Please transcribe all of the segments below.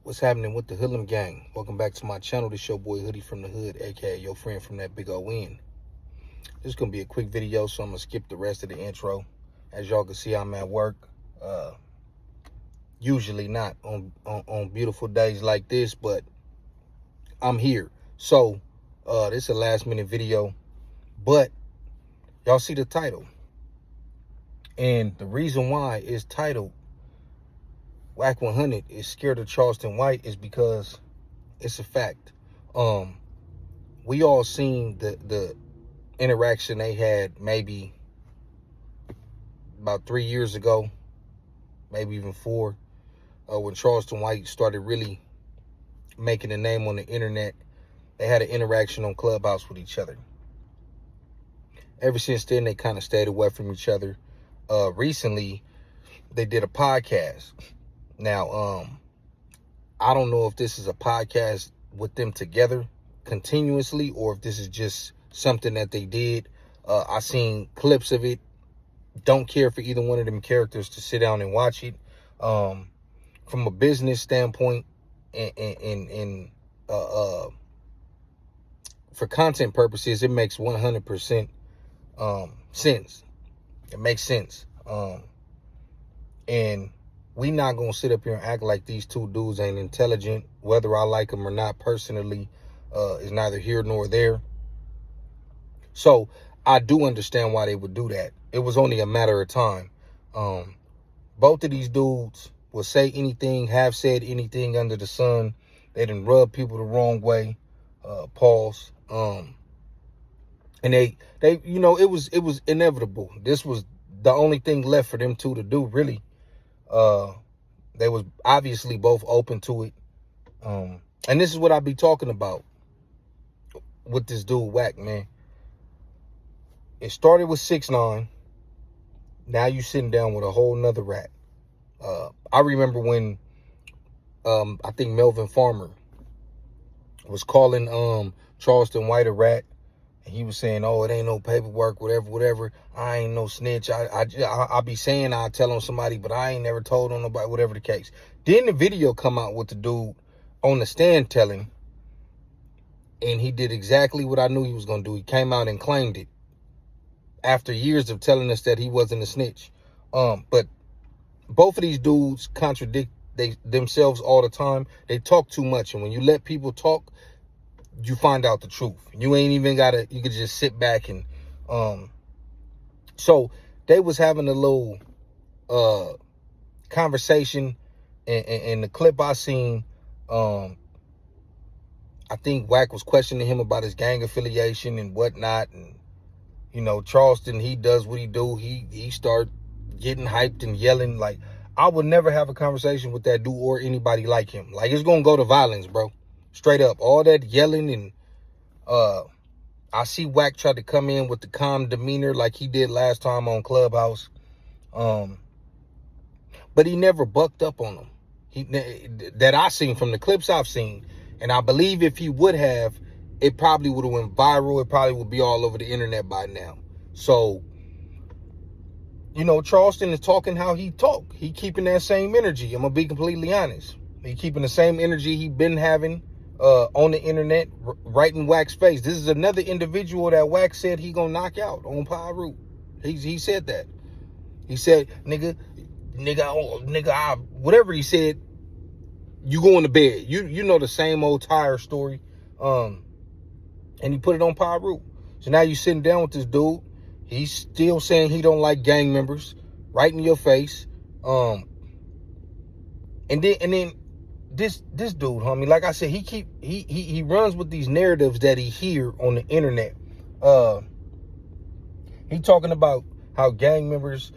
What's happening with the Hoodlum gang? Welcome back to my channel. This your boy Hoodie from the Hood, aka your friend from that big old win. This is gonna be a quick video, so I'm gonna skip the rest of the intro. As y'all can see, I'm at work. Usually not on beautiful days like this, but I'm here. So this is a last minute video, but y'all see the title, and the reason why it's titled Wack 100 is scared of Charleston White is because it's a fact. We all seen the interaction they had maybe about 3 years ago, maybe even 4, when Charleston White started really making a name on the internet. They had an interaction on Clubhouse with each other. Ever since then, they kind of stayed away from each other. Recently, they did a podcast. Now, I don't know if this is a podcast with them together continuously or if this is just something that they did. I seen clips of it. Don't care for either one of them characters to sit down and watch it. From a business standpoint and for content purposes, it makes 100% sense. It makes sense. And we not going to sit up here and act like these two dudes ain't intelligent. Whether I like them or not personally is neither here nor there. So I do understand why they would do that. It was only a matter of time. Both of these dudes will say anything, have said anything under the sun. They done rub people the wrong way. Pause. And they you know, it was inevitable. This was the only thing left for them two to do, really. They was obviously both open to it. And this is what I be talking about with this dude Wack, man. It started with 6ix9ine. Now you sitting down with a whole nother rat. I remember when I think Melvin Farmer was calling Charleston White a rat. And he was saying, oh, it ain't no paperwork, whatever. I ain't no snitch. I be saying I'll tell on somebody, but I ain't never told on nobody, whatever the case. Then the video come out with the dude on the stand telling, and he did exactly what I knew he was going to do. He came out and claimed it after years of telling us that he wasn't a snitch. But both of these dudes contradict themselves all the time. They talk too much, and when you let people talk, you find out the truth. You ain't even gotta, you could just sit back and, so they was having a little, conversation and the clip I seen, I think Wack was questioning him about his gang affiliation and whatnot. And, you know, Charleston, he does what he do. He start getting hyped and yelling. Like, I would never have a conversation with that dude or anybody like him. Like, it's going to go to violence, bro. Straight up, all that yelling. And I see Wack try to come in with the calm demeanor like he did last time on Clubhouse. But he never bucked up on him. That I seen from the clips I've seen. And I believe if he would have, it probably would have went viral. It probably would be all over the internet by now. So, you know, Charleston is talking how he talk. He keeping that same energy. I'm going to be completely honest. He keeping the same energy he been having on the internet, right in Wack's face. This is another individual that Wack said he gonna knock out on Pyro. He said that. He said, nigga, whatever he said, you going to bed. You know the same old tire story. And he put it on Pyro. So now you sitting down with this dude. He's still saying he don't like gang members, right in your face. And then this dude, homie, like I said, he runs with these narratives that he hear on the internet. He talking about how gang members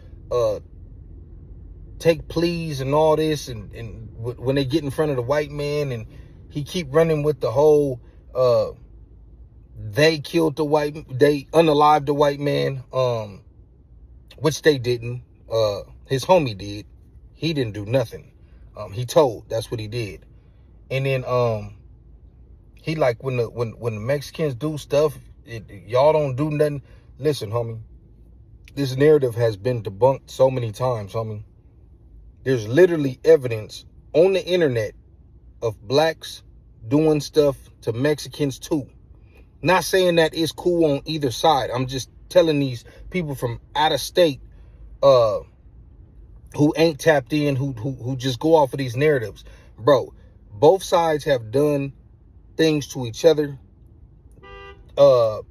take pleas and all this, and when they get in front of the white man, and he keep running with the whole they unalived the white man, which they didn't. His homie did. He didn't do nothing. He told, that's what he did. And then he like, when the Mexicans do stuff, y'all don't do nothing. Listen, homie, this narrative has been debunked so many times, homie. There's literally evidence on the internet of blacks doing stuff to Mexicans too. Not saying that it's cool on either side. I'm just telling these people from out of state who ain't tapped in, who just go off of these narratives. Bro, both sides have done things to each other, to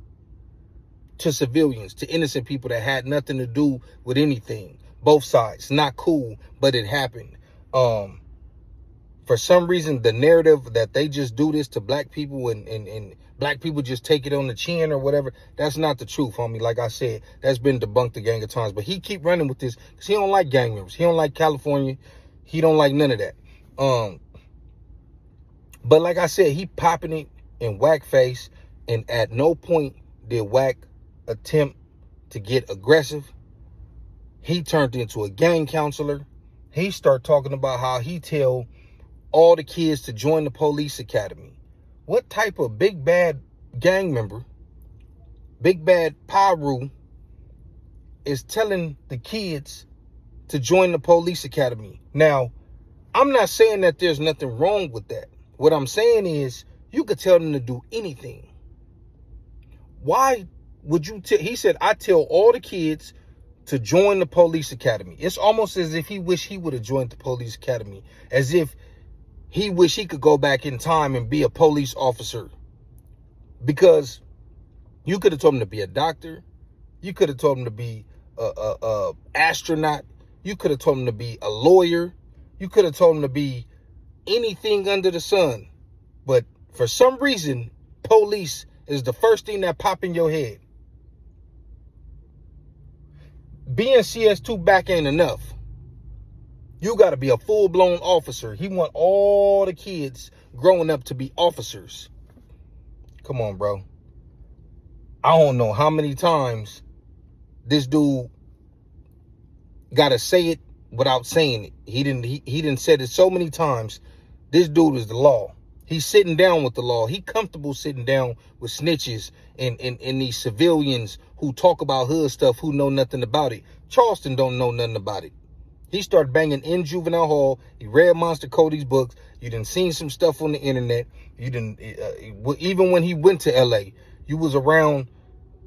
civilians, to innocent people that had nothing to do with anything. Both sides. Not cool, but it happened. For some reason, the narrative that they just do this to black people and black people just take it on the chin or whatever, that's not the truth, homie. Like I said, that's been debunked a gang of times. But he keep running with this because he don't like gang members. He don't like California. He don't like none of that. But like I said, he popping it in Wack face, and at no point did Wack attempt to get aggressive. He turned into a gang counselor. He started talking about how he tell all the kids to join the police academy. What type of big bad gang member, big bad Pyru, is telling the kids to join the police academy? Now, I'm not saying that there's nothing wrong with that. What I'm saying is you could tell them to do anything. Why would you he said, I tell all the kids to join the police academy. It's almost as if he wished he would have joined the police academy, as if he wished he could go back in time and be a police officer. Because you could have told him to be a doctor. You could have told him to be a astronaut. You could have told him to be a lawyer. You could have told him to be anything under the sun. But for some reason, police is the first thing that pop in your head. Being CS2 back ain't enough. You got to be a full-blown officer. He want all the kids growing up to be officers. Come on, bro. I don't know how many times this dude got to say it without saying it. He didn't said it so many times. This dude is the law. He's sitting down with the law. He comfortable sitting down with snitches and these civilians who talk about hood stuff, who know nothing about it. Charleston don't know nothing about it. He started banging in juvenile hall. He read Monster Cody's books. You done seen some stuff on the internet. You didn't even when he went to LA, you was around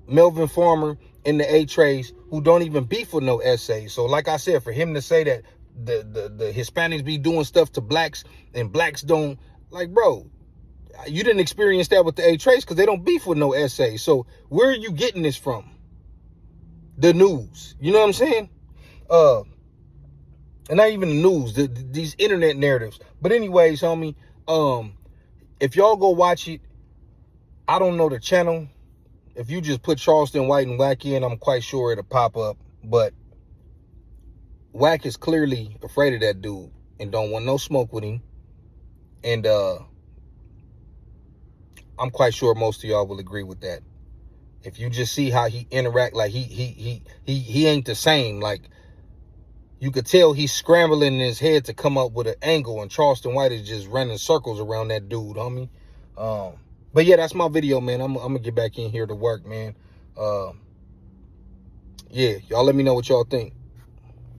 Melvin Farmer and the A-Trays who don't even beef with no essays. So like I said, for him to say that the Hispanics be doing stuff to blacks and blacks don't, like, bro, you didn't experience that with the A-Trays because they don't beef with no essays. So where are you getting this from? The news. You know what I'm saying? And not even the news, these internet narratives. But anyways, homie, if y'all go watch it, I don't know the channel. If you just put Charleston White and Wack in, I'm quite sure it'll pop up. But Wack is clearly afraid of that dude and don't want no smoke with him. And I'm quite sure most of y'all will agree with that. If you just see how he interact, like he ain't the same. Like, you could tell he's scrambling in his head to come up with an angle, and Charleston White is just running circles around that dude, homie. But yeah, that's my video, man. I'm gonna get back in here to work, man. Yeah, y'all let me know what y'all think.